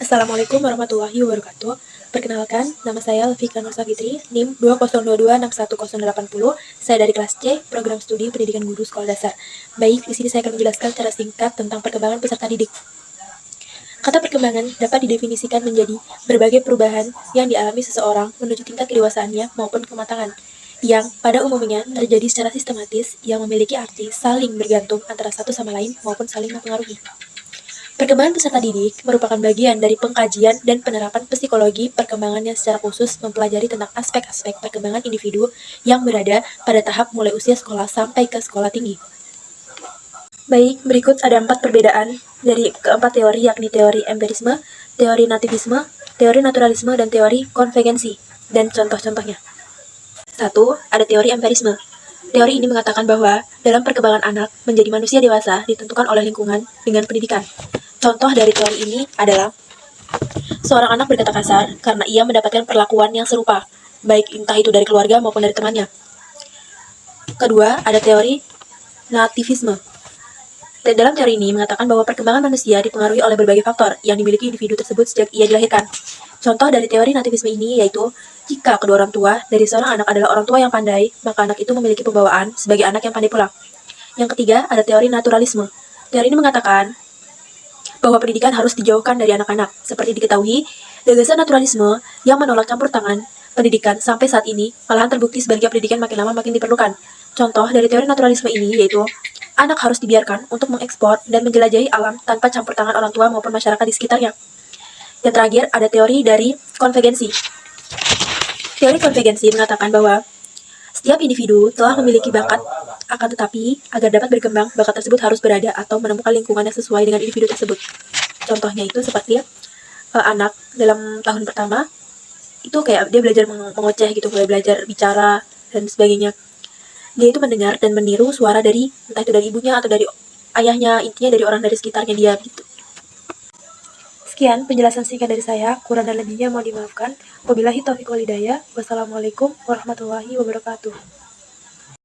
Assalamualaikum warahmatullahi wabarakatuh. Perkenalkan, nama saya Alfika Nur Safitri, NIM 20226180. Saya dari kelas C, Program Studi Pendidikan Guru Sekolah Dasar. Baik, di sini saya akan menjelaskan secara singkat tentang perkembangan peserta didik. Kata perkembangan dapat didefinisikan menjadi berbagai perubahan yang dialami seseorang menuju tingkat kedewasaannya maupun kematangan, yang pada umumnya terjadi secara sistematis yang memiliki arti saling bergantung antara satu sama lain maupun saling mempengaruhi. Perkembangan peserta didik merupakan bagian dari pengkajian dan penerapan psikologi perkembangan yang secara khusus mempelajari tentang aspek-aspek perkembangan individu yang berada pada tahap mulai usia sekolah sampai ke sekolah tinggi. Baik, berikut ada 4 perbedaan dari keempat teori, yakni teori empirisme, teori nativisme, teori naturalisme, dan teori konvergensi, dan contoh-contohnya. 1. Ada teori empirisme. Teori ini mengatakan bahwa dalam perkembangan anak menjadi manusia dewasa ditentukan oleh lingkungan dengan pendidikan. Contoh dari teori ini adalah seorang anak berkata kasar karena ia mendapatkan perlakuan yang serupa, baik entah itu dari keluarga maupun dari temannya. Kedua, ada teori nativisme. Dalam teori ini mengatakan bahwa perkembangan manusia dipengaruhi oleh berbagai faktor yang dimiliki individu tersebut sejak ia dilahirkan. Contoh dari teori nativisme ini yaitu, jika kedua orang tua dari seorang anak adalah orang tua yang pandai, maka anak itu memiliki pembawaan sebagai anak yang pandai pula. Yang ketiga, ada teori naturalisme. Teori ini mengatakan bahwa pendidikan harus dijauhkan dari anak-anak. Seperti diketahui, gagasan naturalisme yang menolak campur tangan pendidikan sampai saat ini malahan terbukti sebaliknya pendidikan makin lama makin diperlukan. Contoh dari teori naturalisme ini yaitu, anak harus dibiarkan untuk mengekspor dan menjelajahi alam tanpa campur tangan orang tua maupun masyarakat di sekitarnya. Yang terakhir, ada teori dari konvergensi. Teori konvergensi mengatakan bahwa setiap individu telah memiliki bakat, akan tetapi agar dapat berkembang, bakat tersebut harus berada atau menemukan lingkungan yang sesuai dengan individu tersebut. Contohnya itu seperti anak dalam tahun pertama, itu kayak dia belajar mengoceh gitu, mulai belajar bicara dan sebagainya. Dia itu mendengar dan meniru suara dari, entah itu dari ibunya atau dari ayahnya, intinya dari orang dari sekitarnya dia gitu. Sekian penjelasan singkat dari saya, kurang dan lebihnya mohon dimaafkan. Wabillahi taufiq wal hidayah. Wassalamualaikum warahmatullahi wabarakatuh.